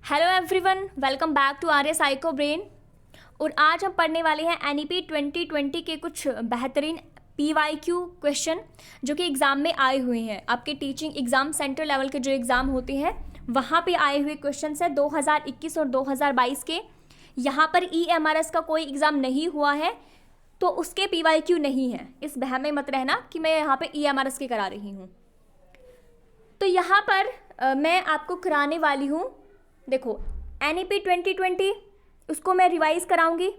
Hello everyone, welcome back to Arya psycho brain. और आज हम पढ़ने वाले हैं एनईपी 2020 के कुछ बेहतरीन पीवाईक्यू क्वेश्चन जो कि एग्ज़ाम में आए हुए हैं। आपके टीचिंग एग्ज़ाम सेंटर लेवल के जो एग्ज़ाम होते हैं वहाँ पे आए हुए क्वेश्चन है 2021 और 2022 के। यहाँ पर EMRS का कोई एग्ज़ाम नहीं हुआ है तो उसके पीवाईक्यू नहीं है। इस बहम में मत रहना कि मैं यहाँ पे EMRS के करा रही हूँ। तो यहाँ पर मैं आपको कराने वाली हूँ, देखो एनईपी 2020 उसको मैं रिवाइज़ कराऊंगी,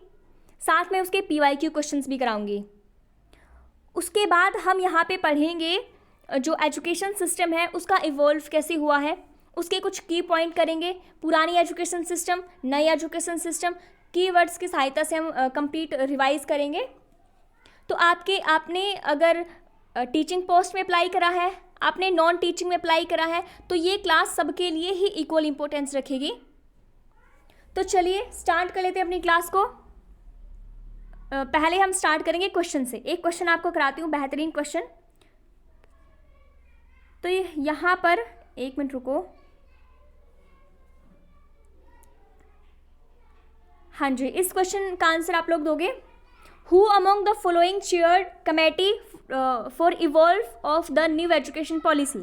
साथ में उसके पीवाईक्यू क्वेश्चंस भी कराऊंगी। उसके बाद हम यहाँ पे पढ़ेंगे जो एजुकेशन सिस्टम है उसका इवॉल्व कैसे हुआ है, उसके कुछ की पॉइंट करेंगे। पुरानी एजुकेशन सिस्टम, नई एजुकेशन सिस्टम, कीवर्ड्स की सहायता से हम कंप्लीट रिवाइज़ करेंगे। तो आपने अगर टीचिंग पोस्ट में अप्लाई करा है, आपने नॉन टीचिंग में अप्लाई करा है, तो ये क्लास सबके लिए ही इक्वल इंपॉर्टेंस रखेगी। तो चलिए स्टार्ट कर लेते हैं अपनी क्लास को। पहले हम स्टार्ट करेंगे क्वेश्चन से। एक क्वेश्चन आपको कराती हूँ, बेहतरीन क्वेश्चन। तो यहाँ पर एक मिनट रुको। हाँ जी, इस क्वेश्चन का आंसर आप लोग दोगे। Who among the following chaired committee for evolve of the new education policy?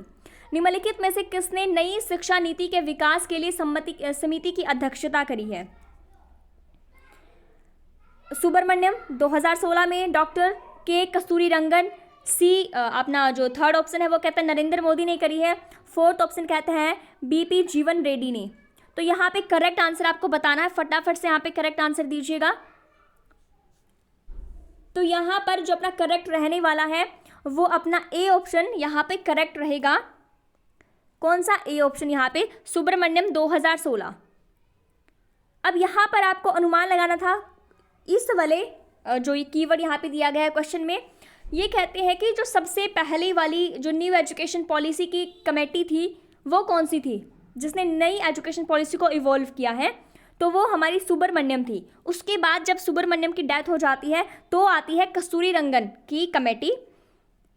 निम्नलिखित में से किसने नई शिक्षा नीति के विकास के लिए समिति की अध्यक्षता करी है? सुब्रमण्यम 2016 में, डॉक्टर के कस्तूरीरंगन, सी अपना जो थर्ड ऑप्शन है वो कहता है नरेंद्र मोदी ने करी है, फोर्थ ऑप्शन कहता है BP जीवन रेड्डी ने। तो यहाँ पे करेक्ट आंसर आपको बताना है, फटाफट से यहाँ पे करेक्ट आंसर दीजिएगा। तो यहाँ पर जो अपना करेक्ट रहने वाला है वो अपना ए ऑप्शन यहाँ पे करेक्ट रहेगा। कौन सा ए ऑप्शन? यहाँ पे सुब्रमण्यम 2016। अब यहाँ पर आपको अनुमान लगाना था। इस वाले जो ये कीवर्ड यहाँ पे दिया गया है क्वेश्चन में, ये कहते हैं कि जो सबसे पहले वाली जो न्यू एजुकेशन पॉलिसी की कमेटी थी वो कौन सी थी जिसने नई एजुकेशन पॉलिसी को इवॉल्व किया है? तो वो हमारी सुब्रमण्यम थी। उसके बाद जब सुब्रमण्यम की डेथ हो जाती है तो आती है कस्तूरीरंगन की कमेटी।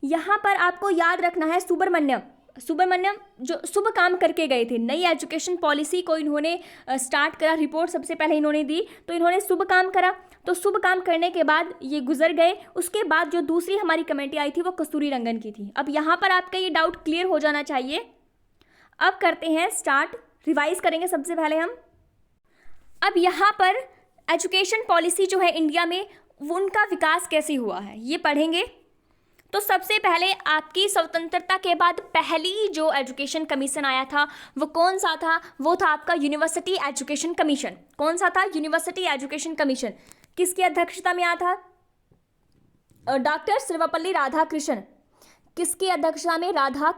यहाँ पर आपको याद रखना है सुब्रमण्यम जो शुभ काम करके गए थे। नई एजुकेशन पॉलिसी को इन्होंने स्टार्ट करा, रिपोर्ट सबसे पहले इन्होंने दी, तो इन्होंने शुभ काम करा। तो शुभ काम करने के बाद ये गुजर गए। उसके बाद जो दूसरी हमारी कमेटी आई थी वो कस्तूरीरंगन की थी। अब यहाँ पर आपका ये डाउट क्लियर हो जाना चाहिए। अब करते हैं स्टार्ट, रिवाइज करेंगे सबसे पहले हम। अब यहाँ पर एजुकेशन पॉलिसी जो है इंडिया में वो उनका विकास कैसे हुआ है ये पढ़ेंगे। तो सबसे पहले आपकी स्वतंत्रता के बाद पहली जो एजुकेशन कमीशन आया था वो कौन सा था? वो था आपका यूनिवर्सिटी एजुकेशन कमीशन। कौन सा था? University education commission. किसकी अध्यक्षता में आया था? डॉक्टर सर्वपल्ली राधाकृष्णन। किसकी अध्यक्षता में? राधा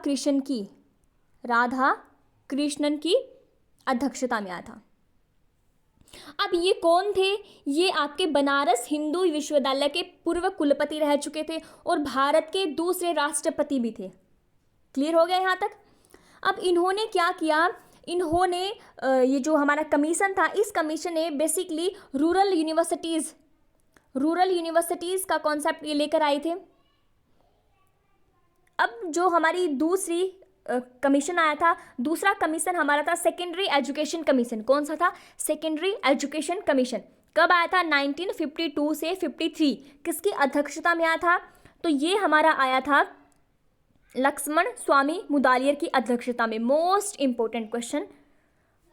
कृष्णन की अध्यक्षता में आया था। अब ये कौन थे? ये आपके बनारस हिंदू विश्वविद्यालय के पूर्व कुलपति रह चुके थे और भारत के दूसरे राष्ट्रपति भी थे। क्लियर हो गया यहाँ तक? अब इन्होंने क्या किया? इन्होंने ये जो हमारा कमीशन था, इस कमीशन ने बेसिकली रूरल यूनिवर्सिटीज़ का कॉन्सेप्ट ये लेकर आए थे। अब जो हमारी दूसरी कमीशन आया था, दूसरा कमीशन हमारा था सेकेंडरी एजुकेशन कमीशन। कौन सा था? Secondary education commission. कब आया था? 1952 से 53। किसकी अध्यक्षता में आया था? तो ये हमारा आया था लक्ष्मण स्वामी मुदालियर की अध्यक्षता में। Most important question.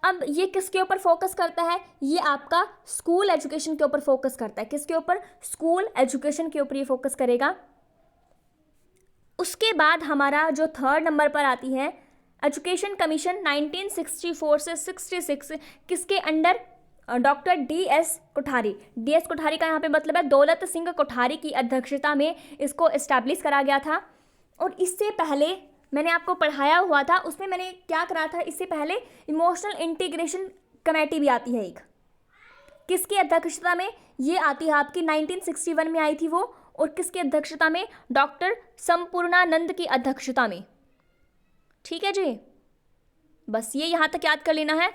अब ये किसके ऊपर फोकस करता है? ये आपका स्कूल एजुकेशन के ऊपर फोकस करता है। किसके ऊपर? स्कूल एजुकेशन के ऊपर ये फोकस करेगा। उसके बाद हमारा जो थर्ड नंबर पर आती है एजुकेशन कमीशन 1964 से 66। किसके under? Doctor DS Kothari. DS Kothari का यहाँ पे मतलब है दौलत सिंह कोठारी की अध्यक्षता में इसको इस्टेब्लिश करा गया था। और इससे पहले मैंने आपको पढ़ाया हुआ था, उसमें मैंने क्या करा था, इससे पहले इमोशनल इंटीग्रेशन कमेटी भी आती है एक। किसकी अध्यक्षता में? ये आती है आपकी 1961 में आई थी वो। और किसकी अध्यक्षता में? डॉक्टर संपूर्णानंद की अध्यक्षता में। ठीक है जी, बस ये यहाँ तक याद कर लेना है।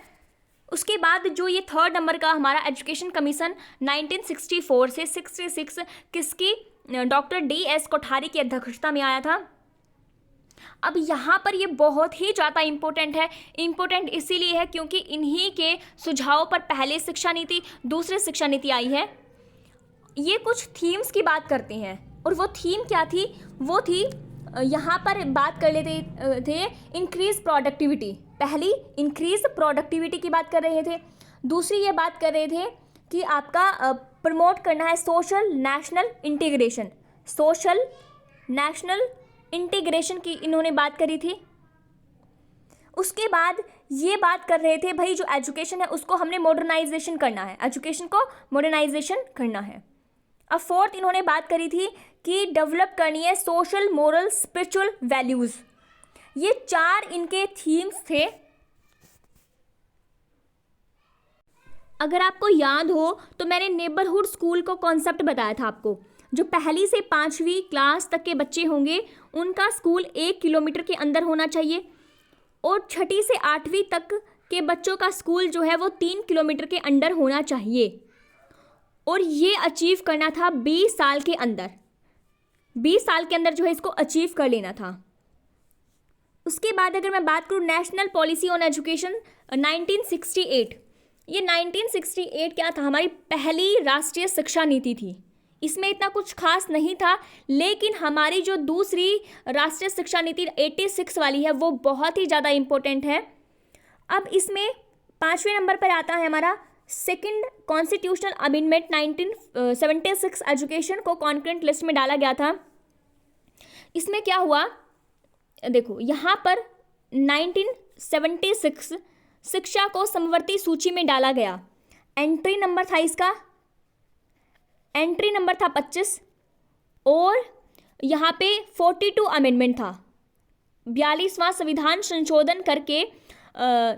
उसके बाद जो ये थर्ड नंबर का हमारा एजुकेशन कमीशन 1964 से 66 किसकी? डॉक्टर DS कोठारी की अध्यक्षता में आया था। अब यहाँ पर ये बहुत ही ज़्यादा इम्पोर्टेंट है। इम्पोर्टेंट इसीलिए है क्योंकि इन्हीं के सुझावों पर पहले शिक्षा नीति, दूसरी शिक्षा नीति आई है। ये कुछ थीम्स की बात करते हैं और वो थीम क्या थी, वो थी यहाँ पर बात कर लेते थे इंक्रीज प्रोडक्टिविटी। पहली इंक्रीज प्रोडक्टिविटी की बात कर रहे थे, दूसरी ये बात कर रहे थे कि आपका प्रमोट करना है social national integration. Social national integration की इन्होंने बात करी थी। उसके बाद ये बात कर रहे थे भाई जो एजुकेशन है उसको हमने मॉडर्नाइजेशन करना है, एजुकेशन को मॉडर्नाइजेशन करना है। अब फोर्थ इन्होंने बात करी थी कि डेवलप करनी है सोशल मोरल स्पिरिचुअल वैल्यूज़। ये 4 इनके थीम्स थे। अगर आपको याद हो तो मैंने नेबरहुड स्कूल को कॉन्सेप्ट बताया था आपको। जो पहली से 5वीं क्लास तक के बच्चे होंगे उनका स्कूल 1 किलोमीटर के अंदर होना चाहिए और 6ठी से 8वीं तक के बच्चों का स्कूल जो है वो 3 किलोमीटर के अंदर होना चाहिए। और ये अचीव करना था 20 साल के अंदर। 20 साल के अंदर जो है इसको अचीव कर लेना था। उसके बाद अगर मैं बात करूँ नेशनल पॉलिसी ऑन एजुकेशन 1968, ये 1968 क्या था, हमारी पहली राष्ट्रीय शिक्षा नीति थी। इसमें इतना कुछ खास नहीं था, लेकिन हमारी जो दूसरी राष्ट्रीय शिक्षा नीति 86 वाली है वो बहुत ही ज़्यादा इम्पोर्टेंट है। अब इसमें 5वें नंबर पर आता है हमारा सेकंड कॉन्स्टिट्यूशनल अमेंडमेंट 1976। एजुकेशन को कॉन्करेंट लिस्ट में डाला गया था। इसमें क्या हुआ, देखो यहाँ पर 1976 शिक्षा को समवर्ती सूची में डाला गया। एंट्री नंबर था इसका, एंट्री नंबर था 25 और यहाँ पे 42 अमेंडमेंट था। 42वां संविधान संशोधन करके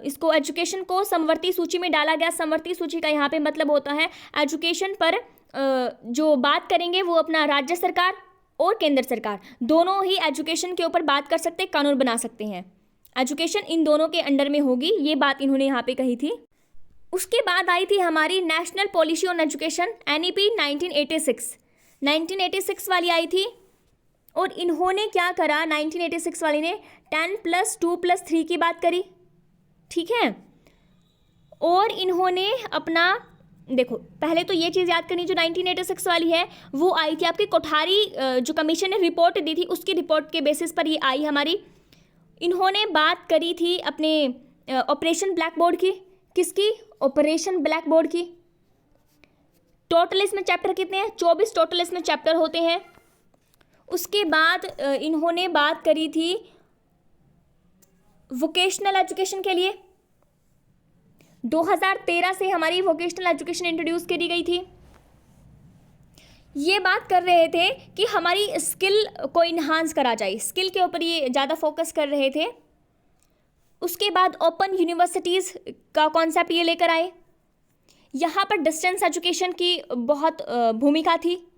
इसको एजुकेशन को समवर्ती सूची में डाला गया। समवर्ती सूची का यहाँ पे मतलब होता है एजुकेशन पर जो बात करेंगे वो अपना राज्य सरकार और केंद्र सरकार दोनों ही एजुकेशन के ऊपर बात कर सकते हैं, कानून बना सकते हैं। एजुकेशन इन दोनों के अंडर में होगी, ये बात इन्होंने यहाँ पे कही थी। उसके बाद आई थी हमारी national policy on education NEP 1986 वाली आई थी। और इन्होंने क्या करा, 1986 वाली ने 10+2+3 की बात करी, ठीक है। और इन्होंने अपना, देखो पहले तो ये चीज़ याद करनी, जो 1986 वाली है वो आई थी आपकी कोठारी जो कमीशन ने रिपोर्ट दी थी उसकी रिपोर्ट के बेसिस पर ये आई हमारी। इन्होंने बात करी थी अपने ऑपरेशन ब्लैक बोर्ड की। किसकी? ऑपरेशन ब्लैक बोर्ड की। टोटल इसमें चैप्टर कितने हैं? 24 टोटल इसमें चैप्टर होते हैं। उसके बाद इन्होंने बात करी थी वोकेशनल एजुकेशन के लिए। 2013 से हमारी वोकेशनल एजुकेशन इंट्रोड्यूस करी गई थी। ये बात कर रहे थे कि हमारी स्किल को इन्हांस करा जाए, स्किल के ऊपर ये ज़्यादा फोकस कर रहे थे। उसके बाद ओपन यूनिवर्सिटीज़ का कॉन्सेप्ट ये लेकर आए। यहाँ पर डिस्टेंस एजुकेशन की बहुत भूमिका थी।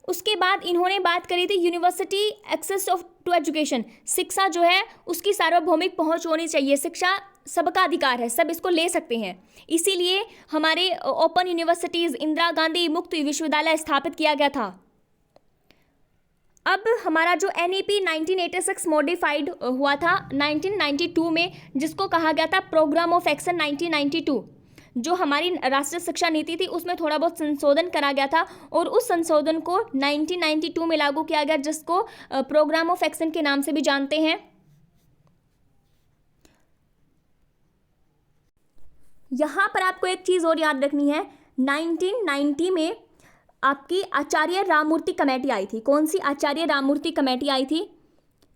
उसके बाद इन्होंने बात करी थी यूनिवर्सिटी एक्सेस टू एजुकेशन। शिक्षा जो है उसकी सार्वभौमिक पहुंच होनी चाहिए। शिक्षा सबका अधिकार है, सब इसको ले सकते हैं। इसीलिए हमारे ओपन यूनिवर्सिटीज़, इंदिरा गांधी मुक्त विश्वविद्यालय स्थापित किया गया था। अब हमारा जो NEP 1986 मॉडिफाइड हुआ था 1992 में, जिसको कहा गया था प्रोग्राम ऑफ एक्शन 1992, जो हमारी राष्ट्रीय शिक्षा नीति थी उसमें थोड़ा बहुत संशोधन करा गया था और उस संशोधन को 1992 में लागू किया गया, जिसको प्रोग्राम ऑफ एक्शन के नाम से भी जानते हैं। यहाँ पर आपको एक चीज़ और याद रखनी है, 1990 में आपकी आचार्य राममूर्ति कमेटी आई थी। कौन सी आचार्य राममूर्ति कमेटी आई थी?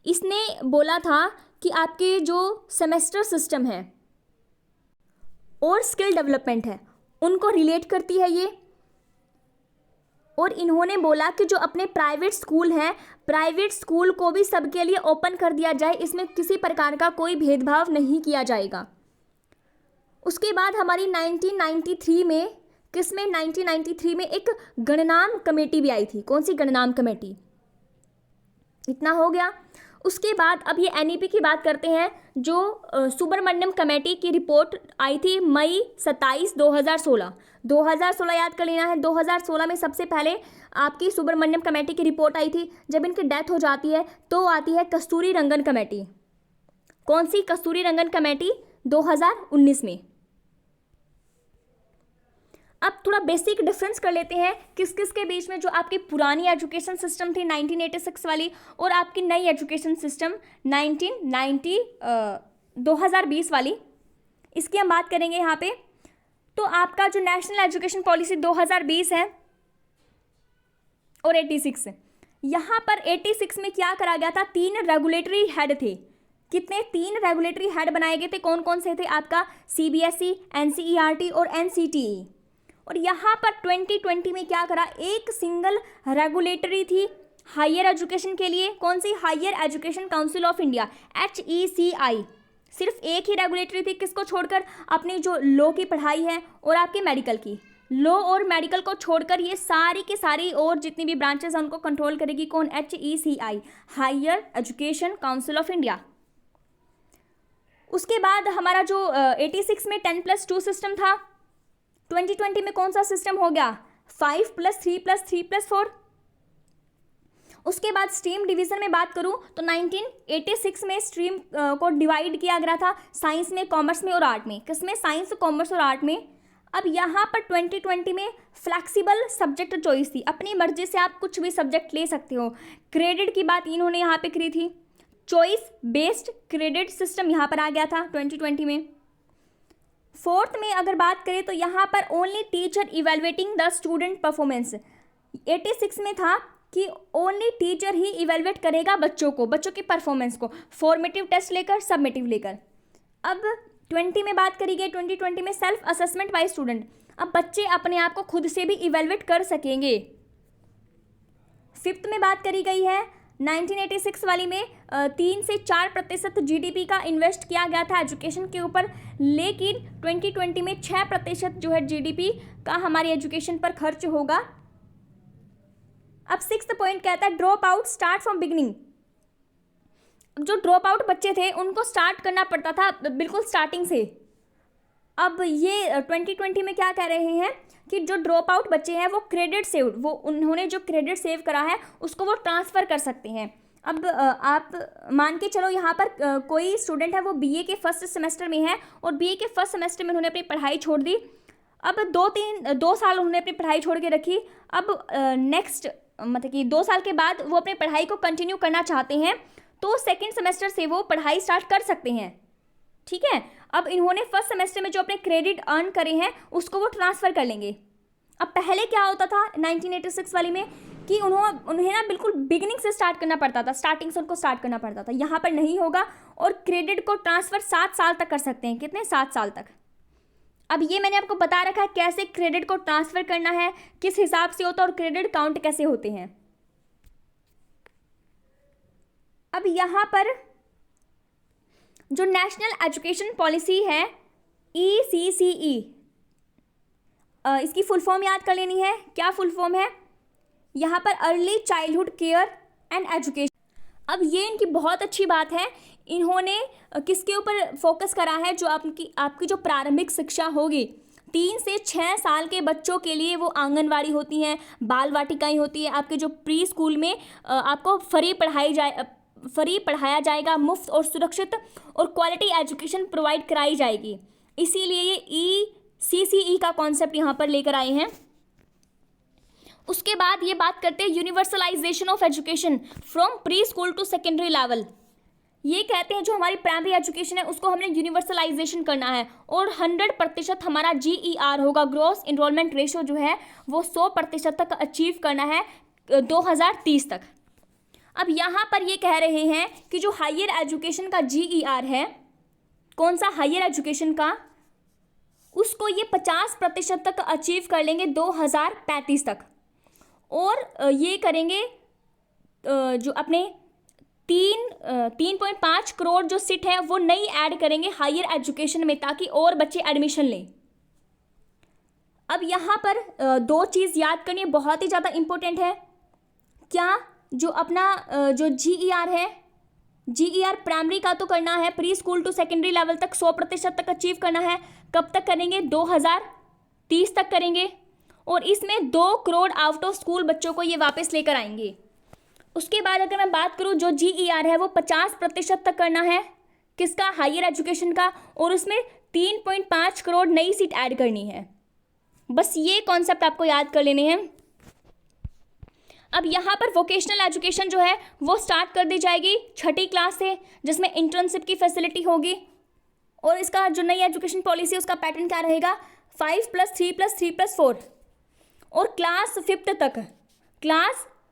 इसने बोला था कि आपके जो सेमेस्टर सिस्टम है और स्किल डेवलपमेंट है उनको रिलेट करती है ये। और इन्होंने बोला कि जो अपने प्राइवेट स्कूल हैं, प्राइवेट स्कूल को भी सबके लिए ओपन कर दिया जाए, इसमें किसी प्रकार का कोई भेदभाव नहीं किया जाएगा। उसके बाद हमारी 1993 में, किसमें? 1993 में एक गणनाम कमेटी भी आई थी। कौन सी गणनाम कमेटी? इतना हो गया। उसके बाद अब ये NEP की बात करते हैं, जो सुब्रमण्यम कमेटी की रिपोर्ट आई थी मई 27, 2016। 2016 याद कर लेना है। 2016 में सबसे पहले आपकी सुब्रमण्यम कमेटी की रिपोर्ट आई थी। जब इनकी डेथ हो जाती है तो आती है कस्तूरी रंगन कमेटी। कौन सी? कस्तूरी रंगन कमेटी 2019 में। अब थोड़ा बेसिक डिफरेंस कर लेते हैं किस किस के बीच में, जो आपकी पुरानी एजुकेशन सिस्टम थी 1986 वाली और आपकी नई एजुकेशन सिस्टम 2020 वाली, इसकी हम बात करेंगे यहाँ पे। तो आपका जो नेशनल एजुकेशन पॉलिसी 2020 है और 86, यहाँ पर 86 में क्या करा गया था? 3 रेगुलेटरी हेड थे। कितने? 3 रेगुलेटरी हेड बनाए गए थे। कौन कौन से थे? आपका CBSE, NCERT और NCTE। और यहाँ पर 2020 में क्या करा? एक सिंगल रेगुलेटरी थी हायर एजुकेशन के लिए। कौन सी? Higher education council of India, HECI। सिर्फ एक ही रेगुलेटरी थी, किसको छोड़कर? अपनी जो लॉ की पढ़ाई है और आपके मेडिकल की। लॉ और मेडिकल को छोड़कर ये सारी की सारी और जितनी भी ब्रांचेस हैं उनको कंट्रोल करेगी कौन? HECI, higher education council of India. उसके बाद हमारा जो 86 में 10+2 सिस्टम था, 2020 में कौन सा सिस्टम हो गया? 5+3+3+4। उसके बाद स्ट्रीम डिवीजन में बात करूं तो 1986 में स्ट्रीम को डिवाइड किया गया था साइंस में, कॉमर्स में और आर्ट में। किसमें? साइंस, कॉमर्स और आर्ट में। अब यहाँ पर 2020 में फ्लैक्सिबल सब्जेक्ट चॉइस थी। अपनी मर्जी से आप कुछ भी सब्जेक्ट ले सकते हो। क्रेडिट की बात इन्होंने यहाँ पे करी थी। चॉइस बेस्ड क्रेडिट सिस्टम यहाँ पर आ गया था 2020 में। 4th में अगर बात करें तो यहाँ पर only teacher evaluating the student performance. 86 में था कि ओनली टीचर ही इवेलुएट करेगा बच्चों की परफॉर्मेंस को, फॉर्मेटिव टेस्ट लेकर, सबमिटिव लेकर। अब 20 में बात करी गई, 2020 में सेल्फ असेसमेंट बाय स्टूडेंट। अब बच्चे अपने आप को खुद से भी इवेलुएट कर सकेंगे। 5th में बात करी गई है 1986 वाली में 3 से 4% GDP का इन्वेस्ट किया गया था एजुकेशन के ऊपर, लेकिन 2020 में 6% जो है GDP का हमारी एजुकेशन पर खर्च होगा। अब 6th पॉइंट कहता है drop out start from beginning. जो ड्रॉप आउट बच्चे थे उनको स्टार्ट करना पड़ता था बिल्कुल स्टार्टिंग से। अब ये 2020 में क्या कह रहे हैं कि जो ड्रॉप आउट बच्चे हैं वो क्रेडिट सेव, वो उन्होंने जो क्रेडिट सेव करा है उसको वो ट्रांसफ़र कर सकते हैं। अब आप मान के चलो यहाँ पर कोई स्टूडेंट है वो BA के फर्स्ट सेमेस्टर में है और BA के फर्स्ट सेमेस्टर में उन्होंने अपनी पढ़ाई छोड़ दी। अब 2 साल उन्होंने अपनी पढ़ाई छोड़ के रखी। अब नेक्स्ट मतलब कि 2 साल के बाद वो अपनी पढ़ाई को कंटिन्यू करना चाहते हैं तो सेकेंड सेमेस्टर से वो पढ़ाई स्टार्ट कर सकते हैं। ठीक है। अब इन्होंने फर्स्ट सेमेस्टर में जो अपने क्रेडिट अर्न करे हैं उसको वो ट्रांसफ़र कर लेंगे। अब पहले क्या होता था 1986 वाली में कि उन्हें ना बिल्कुल बिगिनिंग से स्टार्ट करना पड़ता था, स्टार्टिंग से उनको स्टार्ट करना पड़ता था। यहाँ पर नहीं होगा और क्रेडिट को ट्रांसफ़र 7 साल तक कर सकते हैं। कितने? 7 साल तक। अब ये मैंने आपको बता रखा है कैसे क्रेडिट को ट्रांसफ़र करना है, किस हिसाब से होता है और क्रेडिट काउंट कैसे होते हैं। अब यहाँ पर जो नेशनल एजुकेशन पॉलिसी है ECCE, इसकी फुल फॉर्म याद कर लेनी है। क्या फुल फॉर्म है? यहाँ पर early childhood care and education. अब ये इनकी बहुत अच्छी बात है, इन्होंने किसके ऊपर फोकस करा है? जो आपकी जो प्रारंभिक शिक्षा होगी 3 से 6 साल के बच्चों के लिए वो आंगनवाड़ी होती हैं, बाल वाटिकाएँ होती है। आपके जो प्री स्कूल में आपको फ्री पढ़ाया जाएगा, मुफ्त और सुरक्षित और क्वालिटी एजुकेशन प्रोवाइड कराई जाएगी। इसीलिए ये ECCE का कॉन्सेप्ट यहाँ पर लेकर आए हैं। उसके बाद ये बात करते हैं universalisation of education from pre school to secondary level. ये कहते हैं जो हमारी प्राइमरी एजुकेशन है उसको हमने यूनिवर्सलाइजेशन करना है और 100% हमारा GER होगा, ग्रॉस इनरोलमेंट रेशो जो है वो 100% तक अचीव करना है 2030 तक। अब यहाँ पर ये कह रहे हैं कि जो हायर एजुकेशन का GER है, कौन सा? हायर एजुकेशन का, उसको ये 50% तक अचीव कर लेंगे 2035 तक। और ये करेंगे जो अपने 3.5 करोड़ जो सीट है वो नई ऐड करेंगे हायर एजुकेशन में ताकि और बच्चे एडमिशन लें। अब यहाँ पर 2 चीज़ याद करनी बहुत ही ज़्यादा इम्पोर्टेंट है। क्या? जो अपना जो GER है GER प्राइमरी का तो करना है, pre school to secondary level तक 100% तक अचीव करना है। कब तक करेंगे? 2030 तक करेंगे। और इसमें 2 करोड़ आउट ऑफ स्कूल बच्चों को ये वापस लेकर आएंगे। उसके बाद अगर मैं बात करूँ, जो GER है वो 50% तक करना है, किसका? हायर एजुकेशन का। और उसमें 3.5 करोड़ नई सीट ऐड करनी है। बस ये कॉन्सेप्ट आपको याद कर लेने हैं। अब यहाँ पर वोकेशनल एजुकेशन जो है वो स्टार्ट कर दी जाएगी 6ठी क्लास से, जिसमें इंटर्नशिप की फैसिलिटी होगी। और इसका जो नई एजुकेशन पॉलिसी है उसका पैटर्न क्या रहेगा? 5+3+3+4। और क्लास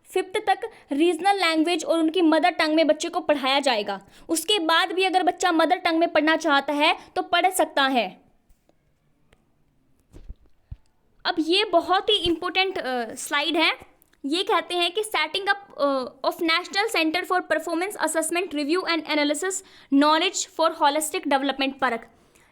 5th तक रीजनल लैंग्वेज और उनकी मदर टंग में बच्चे को पढ़ाया जाएगा। उसके बाद भी अगर बच्चा मदर टंग में पढ़ना चाहता है तो पढ़ सकता है। अब ये बहुत ही इंपॉर्टेंट स्लाइड है। ये कहते हैं कि setting up of national centre for performance assessment review and analysis knowledge for holistic development, परख।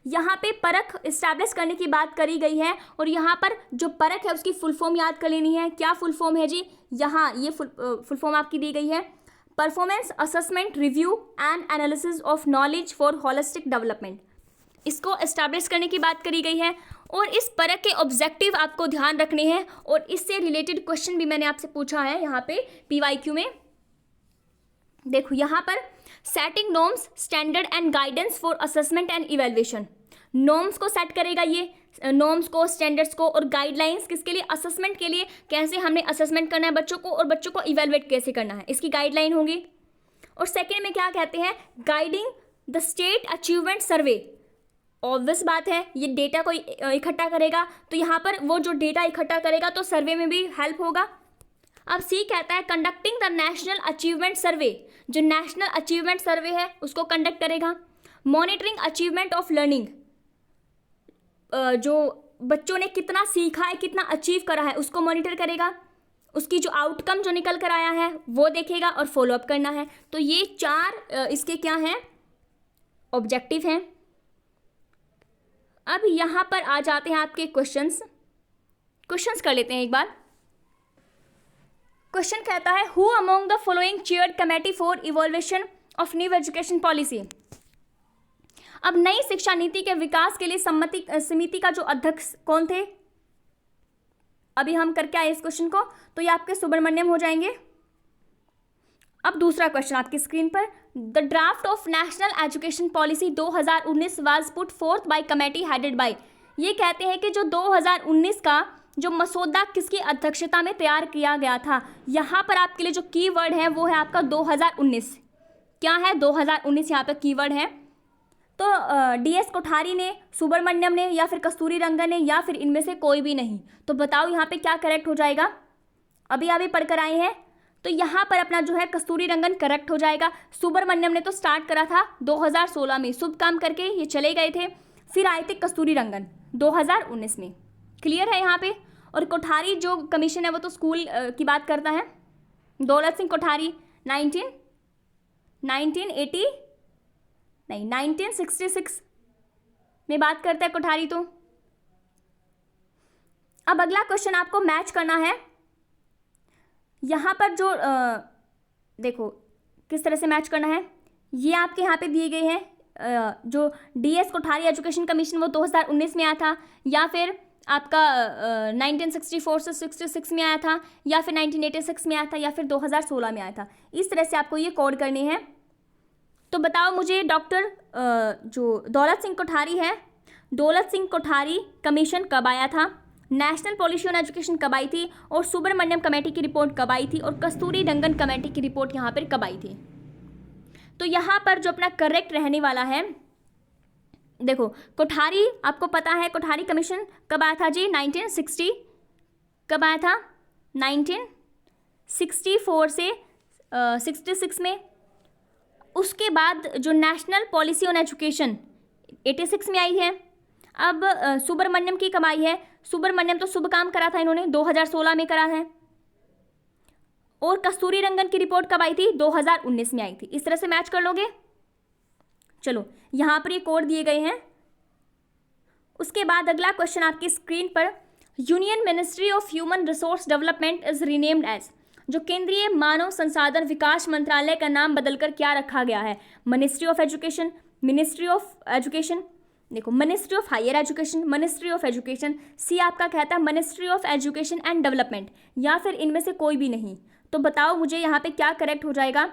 यहाँ पे परख इस्टेब्लिश करने की बात करी गई है। और यहाँ पर जो परख है उसकी फुल फॉर्म याद कर लेनी है। क्या फुल फॉर्म है जी? यहाँ ये फुल फॉर्म आपकी दी गई है, performance assessment review and analysis of knowledge for holistic development. इसको एस्टैब्लिश करने की बात करी गई है। और इस परख के ऑब्जेक्टिव आपको ध्यान रखने हैं। और इससे रिलेटेड क्वेश्चन भी मैंने आपसे पूछा है यहाँ पे PYQ में। देखो यहाँ पर setting norms, standard and guidance for assessment and evaluation. Norms को सेट करेगा ये, नॉर्म्स को, स्टैंडर्ड्स को, और गाइडलाइंस किसके लिए? असेसमेंट के लिए, कैसे हमने असेसमेंट करना है बच्चों को और बच्चों को इवेलुएट कैसे करना है, इसकी गाइडलाइन होगी। और सेकेंड में क्या कहते हैं? Guiding the state achievement survey. Obvious बात है, ये डेटा को इकट्ठा करेगा, तो यहाँ पर वो जो डेटा इकट्ठा करेगा तो सर्वे में भी हेल्प होगा। अब C कहता है कंडक्टिंग द नेशनल अचीवमेंट सर्वे। जो नेशनल अचीवमेंट सर्वे है उसको कंडक्ट करेगा। मॉनिटरिंग अचीवमेंट ऑफ लर्निंग, जो बच्चों ने कितना सीखा है, कितना अचीव करा है, उसको मॉनिटर करेगा। उसकी जो आउटकम जो निकल कर आया है वो देखेगा और फॉलोअप करना है। तो ये 4 इसके क्या हैं? ऑब्जेक्टिव हैं। अब यहाँ पर आ जाते हैं आपके क्वेश्चंस कर लेते हैं एक बार। क्वेश्चन कहता है who among the following chaired committee for evolution of new education policy. अब नई शिक्षा नीति के विकास के लिए समिति का जो अध्यक्ष कौन थे? अभी हम करके आए इस क्वेश्चन को, तो ये आपके सुब्रमण्यम हो जाएंगे। अब दूसरा क्वेश्चन आपकी स्क्रीन पर, the draft of national education policy 2019 was put forth by committee headed by. ये कहते हैं कि जो 2019 का जो मसौदा किसकी अध्यक्षता में तैयार किया गया था। यहाँ पर आपके लिए जो कीवर्ड है वो है आपका 2019। क्या है? 2019 यहाँ पर कीवर्ड है। तो DS कोठारी ने, सुब्रमण्यम ने, या फिर कस्तूरी रंगन ने, या फिर इनमें से कोई भी नहीं। तो बताओ यहाँ पे क्या करेक्ट हो जाएगा? अभी पढ़कर आए हैं, तो यहाँ पर अपना जो है कस्तूरी रंगन करेक्ट हो जाएगा। सुब्रमण्यम ने तो स्टार्ट करा था 2016 में, शुभ काम करके ये चले गए थे, फिर आए थे कस्तूरी रंगन 2019 में। क्लियर है यहाँ पे? और कोठारी जो कमीशन है वो तो स्कूल की बात करता है। दौलत सिंह कोठारी 1966 में बात करता है कोठारी। तो अब अगला क्वेश्चन आपको मैच करना है। यहाँ पर जो देखो किस तरह से मैच करना है, ये आपके यहाँ पे दिए गए हैं। जो DS कोठारी एजुकेशन कमीशन वो 2019 में आया था, या फिर आपका 1964 से 66 में आया था, या फिर 1986 में आया था, या फिर 2016 में आया था। इस तरह से आपको ये कोड करने हैं। तो बताओ मुझे, डॉक्टर जो दौलत सिंह कोठारी है, दौलत सिंह कोठारी कमीशन कब आया था, नेशनल पॉलिसी ऑन एजुकेशन कब आई थी, और सुब्रमण्यम कमेटी की रिपोर्ट कब आई थी, और कस्तूरी रंगन कमेटी की रिपोर्ट यहाँ पर कब आई थी। तो यहाँ पर जो अपना करेक्ट रहने वाला है, देखो कोठारी आपको पता है कोठारी कमीशन कब आया था जी? 1960 कब आया था? 1964 से 66 में। उसके बाद जो नेशनल पॉलिसी ऑन एजुकेशन 86 में आई है। अब सुब्रमण्यम की कब आई है? सुब्रमण्यम तो शुभ काम करा था इन्होंने, 2016 में करा है। और कस्तूरी रंगन की रिपोर्ट कब आई थी? 2019 में आई थी। इस तरह से मैच कर लोगे। चलो यहाँ पर ये कोड दिए गए हैं। उसके बाद अगला क्वेश्चन आपकी स्क्रीन पर, union ministry of human resource development is renamed as. जो केंद्रीय मानव संसाधन विकास मंत्रालय का नाम बदलकर क्या रखा गया है? Ministry of education, ministry of education, देखो ministry of higher education, ministry of education, C आपका कहता है ministry of education and development, या फिर इनमें से कोई भी नहीं। तो बताओ मुझे यहाँ पे क्या करेक्ट हो जाएगा?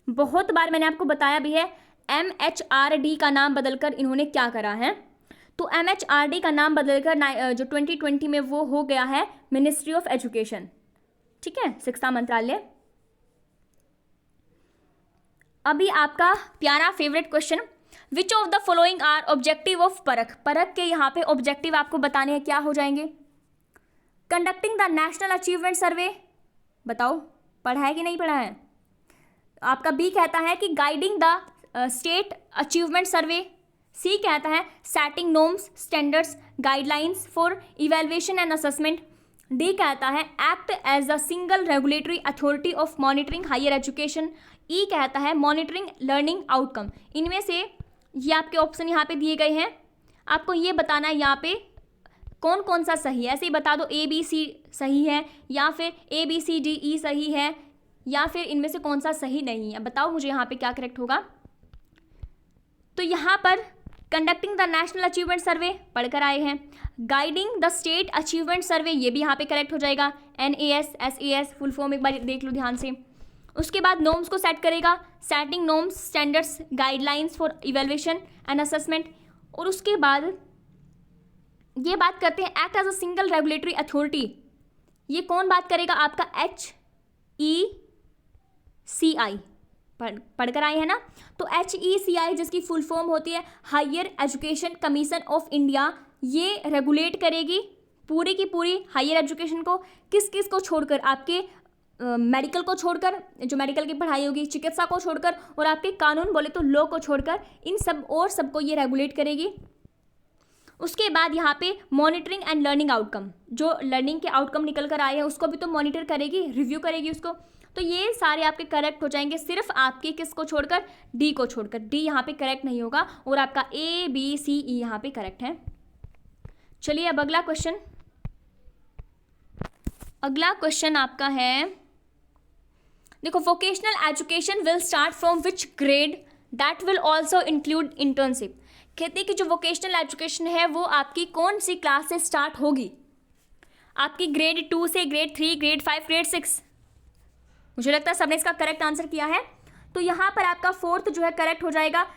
बहुत बार मैंने आपको बताया भी है, MHRD का नाम बदलकर इन्होंने क्या करा है, तो MHRD का नाम बदलकर जो 2020 में वो हो गया है मिनिस्ट्री ऑफ एजुकेशन, ठीक है, शिक्षा मंत्रालय। अभी आपका प्यारा favourite question, which of the following are objective of Parakh? Parakh के यहाँ पे ऑब्जेक्टिव आपको बताने हैं, क्या हो जाएंगे? कंडक्टिंग द नेशनल अचीवमेंट सर्वे, बताओ पढ़ा है कि नहीं पढ़ा है? आपका बी कहता है कि guiding the state achievement survey, C कहता है setting norms, standards, guidelines for evaluation and assessment, D कहता है act as a single regulatory authority of monitoring higher education, E कहता है मॉनिटरिंग लर्निंग आउटकम। इनमें से ये आपके ऑप्शन यहाँ पे दिए गए हैं, आपको ये बताना है यहाँ पे कौन कौन सा सही है। ऐसे ही बता दो ABC सही है, या फिर ABCDE सही है, या फिर इनमें से कौन सा सही नहीं है। बताओ मुझे यहाँ पे क्या करेक्ट होगा। तो यहाँ पर कंडक्टिंग द नेशनल अचीवमेंट सर्वे पढ़कर आए हैं, गाइडिंग द स्टेट अचीवमेंट सर्वे ये भी यहाँ पे करेक्ट हो जाएगा, NAS SAS फुल फॉर्म एक बार देख लो ध्यान से। उसके बाद नॉर्म्स को सेट करेगा, setting norms, standards, guidelines for evaluation and assessment. और उसके बाद ये बात करते हैं act as a single regulatory authority, ये कौन बात करेगा? आपका HECI पढ़कर आए हैं ना। तो HECI जिसकी फुल फॉर्म होती है higher education commission of India, ये रेगुलेट करेगी पूरी की पूरी हायर एजुकेशन को। किस किस को छोड़कर? आपके मेडिकल को छोड़कर, जो मेडिकल की पढ़ाई होगी, चिकित्सा को छोड़कर, और आपके कानून बोले तो लॉ को छोड़कर, इन सब और सबको ये रेगुलेट करेगी। उसके बाद यहाँ पे मॉनिटरिंग एंड लर्निंग आउटकम, जो लर्निंग के आउटकम निकल कर आए हैं उसको भी तो मॉनिटर करेगी, रिव्यू करेगी उसको। तो ये सारे आपके करेक्ट हो जाएंगे, सिर्फ आपके किस को छोड़कर? डी को छोड़कर। डी यहाँ पे करेक्ट नहीं होगा, और आपका ABCE यहाँ पे करेक्ट है। चलिए अब अगला क्वेश्चन, अगला क्वेश्चन आपका है, देखो vocational education will start from which grade that will also include internship. कहते हैं कि जो वोकेशनल एजुकेशन है वो आपकी कौन सी क्लास से स्टार्ट होगी? आपकी ग्रेड 2 से, ग्रेड 3, ग्रेड 5, ग्रेड 6। मुझे लगता है सबने इसका करेक्ट आंसर किया है। तो यहाँ पर आपका 4th जो है करेक्ट हो जाएगा।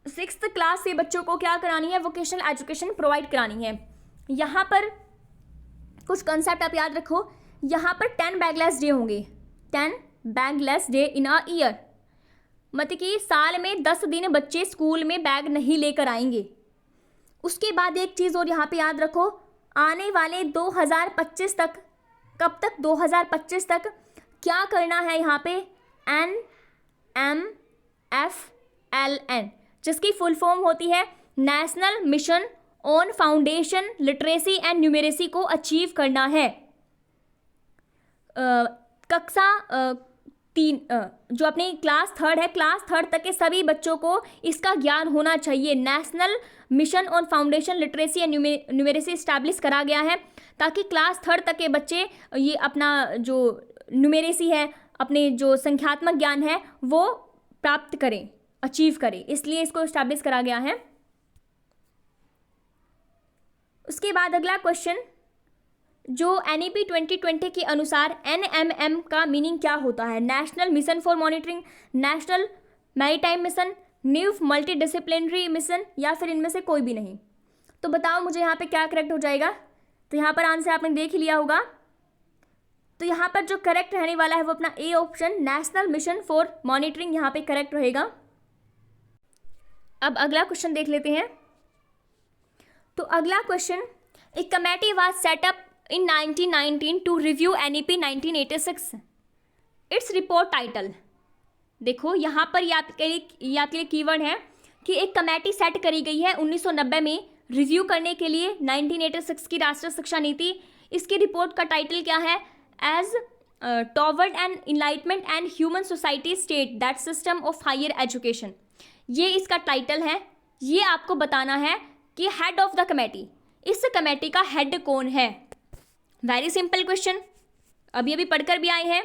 6th क्लास से बच्चों को क्या करानी है? वोकेशनल एजुकेशन प्रोवाइड करानी है। यहाँ पर कुछ कंसेप्ट आप याद रखो, यहाँ पर 10 बैगलेस डे होंगे, 10 bagless day in a year, मतलब कि साल में 10 दिन बच्चे स्कूल में बैग नहीं लेकर आएंगे। उसके बाद एक चीज़ और यहाँ पे याद रखो, आने वाले 2025 तक, कब तक? 2025 तक क्या करना है यहाँ पे? NMFLN, जिसकी फुल फॉर्म होती है national mission on foundation literacy and numeracy को अचीव करना है। कक्षा 3 जो अपनी क्लास 3 है, क्लास 3 तक के सभी बच्चों को इसका ज्ञान होना चाहिए। National mission on foundation literacy and numeracy establish करा गया है ताकि क्लास 3 तक के बच्चे ये अपना जो न्यूमेरेसी है, अपने जो संख्यात्मक ज्ञान है वो प्राप्त करें, अचीव करें, इसलिए इसको इस्टेब्लिश करा गया है। उसके बाद अगला क्वेश्चन, जो NEP 2020 के अनुसार NMM का मीनिंग क्या होता है? National mission for monitoring, national maritime mission, new multi disciplinary mission, या फिर इनमें से कोई भी नहीं। तो बताओ मुझे यहाँ पे क्या करेक्ट हो जाएगा। तो यहाँ पर आंसर आपने देख ही लिया होगा। तो यहाँ पर जो करेक्ट रहने वाला है वो अपना A option, national mission for monitoring, यहाँ पे करेक्ट रहेगा। अब अगला क्वेश्चन देख लेते हैं। तो अगला question, A committee was setup in 1919 to review NEP 1986. Its report title, देखो यहाँ पर ये आपके लिए कीवर्ड है कि एक कमेटी सेट करी गई है 1990 में रिव्यू करने के लिए 1986 की राष्ट्रीय शिक्षा नीति। इसकी रिपोर्ट का टाइटल क्या है? As toward an enlightenment and human society state that system of higher education, ये इसका टाइटल है। ये आपको बताना है कि हेड ऑफ द कमेटी, इस कमेटी का हेड कौन है। वेरी सिंपल क्वेश्चन, अभी अभी पढ़कर भी आए हैं।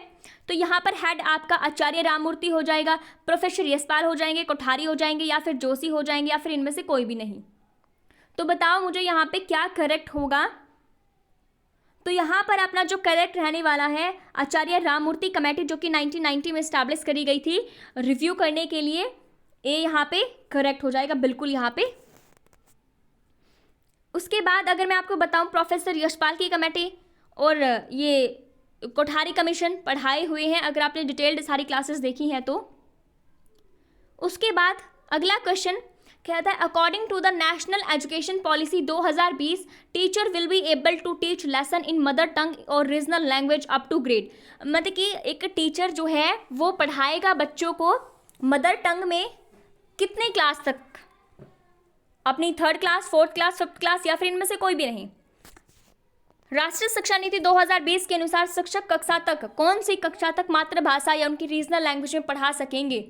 तो यहाँ पर हेड आपका आचार्य राममूर्ति हो जाएगा, प्रोफेसर यशपाल हो जाएंगे, कोठारी हो जाएंगे, या फिर जोशी हो जाएंगे, या फिर इनमें से कोई भी नहीं। तो बताओ मुझे यहाँ पे क्या करेक्ट होगा। तो यहाँ पर अपना जो करेक्ट रहने वाला है आचार्य राममूर्ति कमेटी, जो कि 1990 में स्टैब्लिश करी गई थी रिव्यू करने के लिए, ए यहाँ पे करेक्ट हो जाएगा बिल्कुल यहाँ पे। उसके बाद अगर मैं आपको बताऊं प्रोफेसर यशपाल की कमेटी और ये कोठारी कमीशन पढ़ाए हुए हैं, अगर आपने डिटेल्ड सारी क्लासेस देखी हैं तो। उसके बाद अगला क्वेश्चन कहता है according to the national education policy 2020 teacher will be able to teach lesson in mother tongue और regional language up to grade. मतलब कि एक टीचर जो है वो पढ़ाएगा बच्चों को मदर टंग में कितने क्लास तक, अपनी 3rd class, 4th class, 5th class, या फिर इनमें से कोई भी नहीं। राष्ट्रीय शिक्षा नीति 2020 के अनुसार शिक्षक कक्षा तक कौन सी कक्षा तक मातृभाषा या उनकी रीजनल लैंग्वेज में पढ़ा सकेंगे।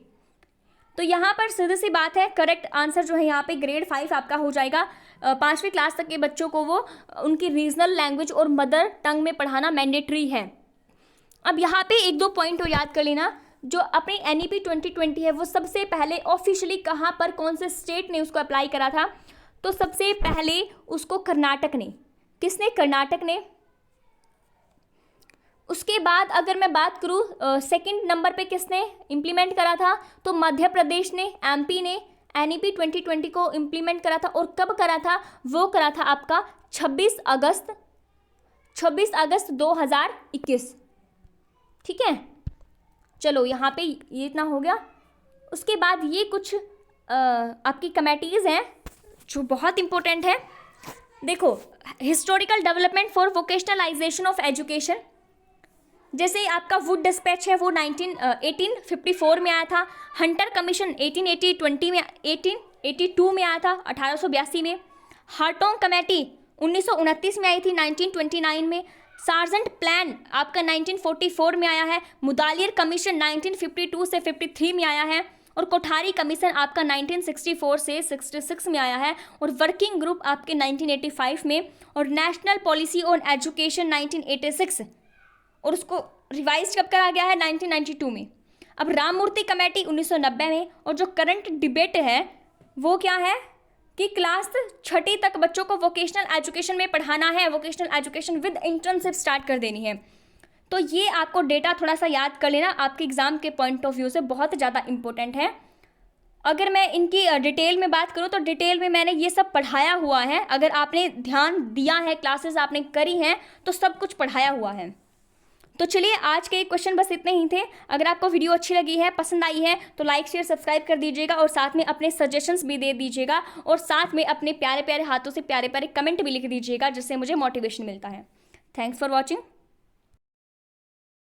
तो यहाँ पर सीधी सी बात है, करेक्ट आंसर जो है यहाँ पे ग्रेड 5 आपका हो जाएगा। 5वीं क्लास तक के बच्चों को वो उनकी रीजनल लैंग्वेज और मदर टंग में पढ़ाना मैंडेटरी है। अब यहाँ पे 1-2 पॉइंट और याद कर लेना। जो अपनी NEP 2020 है वो सबसे पहले ऑफिशियली कहाँ पर, कौन से स्टेट ने उसको अप्लाई करा था। तो सबसे पहले उसको कर्नाटक ने। किसने? कर्नाटक ने। उसके बाद अगर मैं बात करूँ सेकंड नंबर पे किसने इम्प्लीमेंट करा था, तो मध्य प्रदेश ने, MP ने NEP 2020 को इम्प्लीमेंट करा था। और कब करा था? वो करा था आपका 26 अगस्त 2021। ठीक है, चलो यहाँ पे ये इतना हो गया। उसके बाद ये कुछ आपकी कमेटीज़ हैं जो बहुत इंपॉर्टेंट है। देखो, historical development for vocationalisation of education, जैसे आपका वुड डिस्पैच है वो 1854 में आया था। हंटर कमीशन 1882 में आया था, 1882 में। हार्टोंग कमेटी 1929 में आई थी, 1929 में। सार्जेंट प्लान आपका 1944 में आया है। मुदालियर कमीशन 1952 से 53 में आया है। और कोठारी कमीशन आपका 1964 से 66 में आया है। और वर्किंग ग्रुप आपके 1985 में। और नेशनल पॉलिसी ऑन एजुकेशन 1986, और उसको रिवाइज कब करा गया है? 1992 में। अब राममूर्ति कमेटी 1990 में। और जो करंट डिबेट है वो क्या है कि क्लास 6ठी तक बच्चों को वोकेशनल एजुकेशन में पढ़ाना है, vocational education with internship start कर देनी है। तो ये आपको डेटा थोड़ा सा याद कर लेना, आपके एग्जाम के पॉइंट ऑफ व्यू से बहुत ज़्यादा इंपॉर्टेंट है। अगर मैं इनकी डिटेल में बात करूँ तो डिटेल में मैंने ये सब पढ़ाया हुआ है। अगर आपने ध्यान दिया है, क्लासेस आपने करी हैं, तो सब कुछ पढ़ाया हुआ है। तो चलिए, आज के क्वेश्चन बस इतने ही थे। अगर आपको वीडियो अच्छी लगी है, पसंद आई है, तो लाइक शेयर सब्सक्राइब कर दीजिएगा और साथ में अपने सजेशंस भी दे दीजिएगा और साथ में अपने प्यारे प्यारे हाथों से प्यारे प्यारे कमेंट भी लिख दीजिएगा, जिससे मुझे मोटिवेशन मिलता है। Thanks for watching.